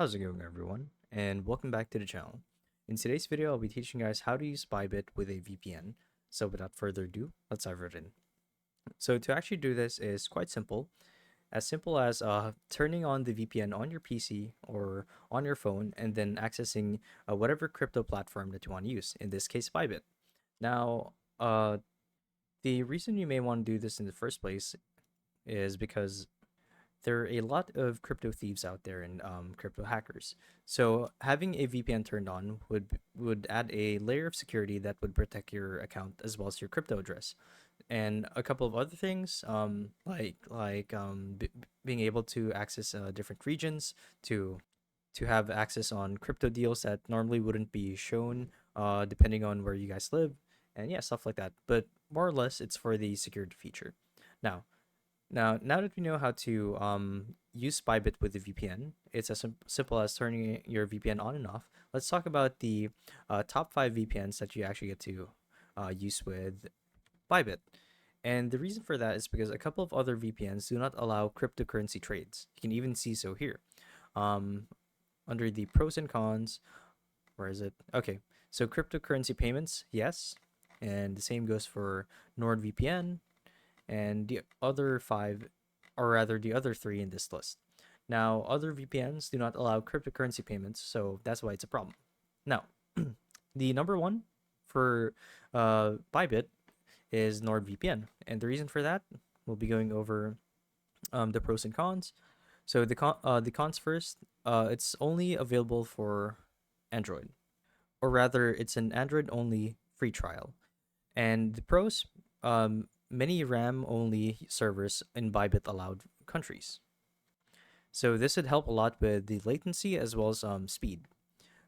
How's it going, everyone? And welcome back to the channel. In today's video, I'll be teaching you guys how to use BYBIT with a VPN. So without further ado, let's dive right in. So to actually do this is quite simple as turning on the VPN on your PC or on your phone and then accessing whatever crypto platform that you want to use, in this case BYBIT. Now, the reason you may want to do this in the first place is because there are a lot of crypto thieves out there and crypto hackers. So having a VPN turned on would add a layer of security that would protect your account as well as your crypto address, and a couple of other things, being able to access different regions to have access on crypto deals that normally wouldn't be shown depending on where you guys live, and yeah, stuff like that. But more or less, it's for the security feature. Now, now that we know how to use Spybit with the VPN, it's as simple as turning your VPN on and off. Let's talk about the top 5 VPNs that you actually get to use with Bybit. And the reason for that is because a couple of other VPNs do not allow cryptocurrency trades. You can even see so here. Um, Under the pros and cons, where is it? Okay, so cryptocurrency payments, yes. And the same goes for NordVPN, and the other five, or rather the other three in this list. Now, other VPNs do not allow cryptocurrency payments, so that's why it's a problem. Now, the number one for Bybit is NordVPN, and the reason for that, we'll be going over the pros and cons. So the cons first, it's only available for Android, or rather, it's an Android only free trial. And the pros, many RAM only servers in Bybit allowed countries. So this would help a lot with the latency as well as speed.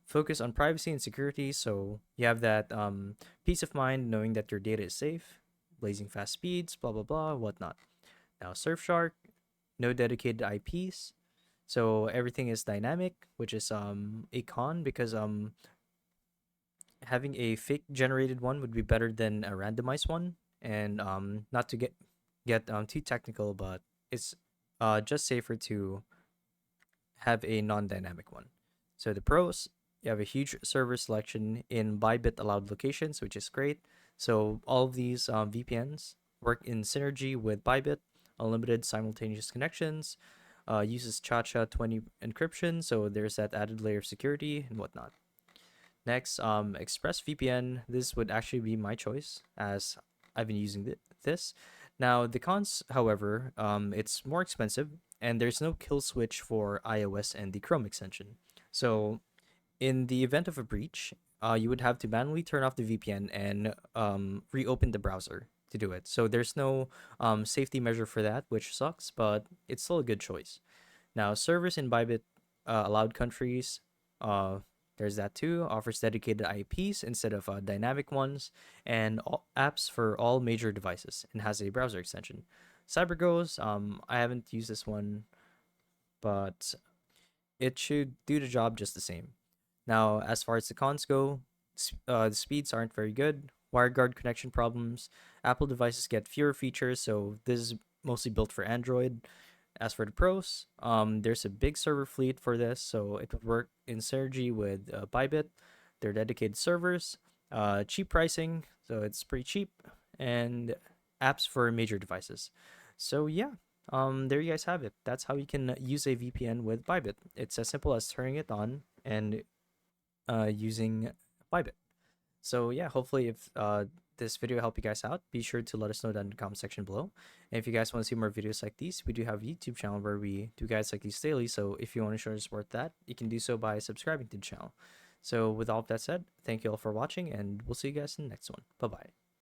Focus on privacy and security, so you have that peace of mind knowing that your data is safe, blazing fast speeds, blah blah blah, whatnot. Now Surfshark, no dedicated IPs, so everything is dynamic, which is a con because having a fake generated one would be better than a randomized one. And not to get too technical, but it's just safer to have a non-dynamic one. So the pros, you have a huge server selection in Bybit allowed locations, which is great. So all of these VPNs work in synergy with Bybit, unlimited simultaneous connections, uses ChaCha20 encryption, so there's that added layer of security and whatnot. Next, ExpressVPN. This would actually be my choice as I've been using this. Now, the cons, however, it's more expensive and there's no kill switch for iOS and the Chrome extension. So, in the event of a breach, you would have to manually turn off the VPN and reopen the browser to do it. So, there's no safety measure for that, which sucks, but it's still a good choice. Now, servers in Bybit allowed countries. There's that too. Offers dedicated IPs instead of dynamic ones, and apps for all major devices, and has a browser extension. CyberGoes, I haven't used this one, but it should do the job just the same. Now, as far as the cons go, the speeds aren't very good. WireGuard connection problems. Apple devices get fewer features, so this is mostly built for Android. As for the pros, there's a big server fleet for this, so it would work in synergy with Bybit. They're dedicated servers, cheap pricing, so it's pretty cheap, and apps for major devices. So yeah, there you guys have it. That's how you can use a VPN with Bybit. It's as simple as turning it on and using Bybit. So yeah, hopefully if this video helped you guys out, be sure to let us know down in the comment section below. And if you guys want to see more videos like these, we do have a YouTube channel where we do guides like these daily. So if you want to show support that, you can do so by subscribing to the channel. So with all of that said, thank you all for watching, and we'll see you guys in the next one. Bye bye.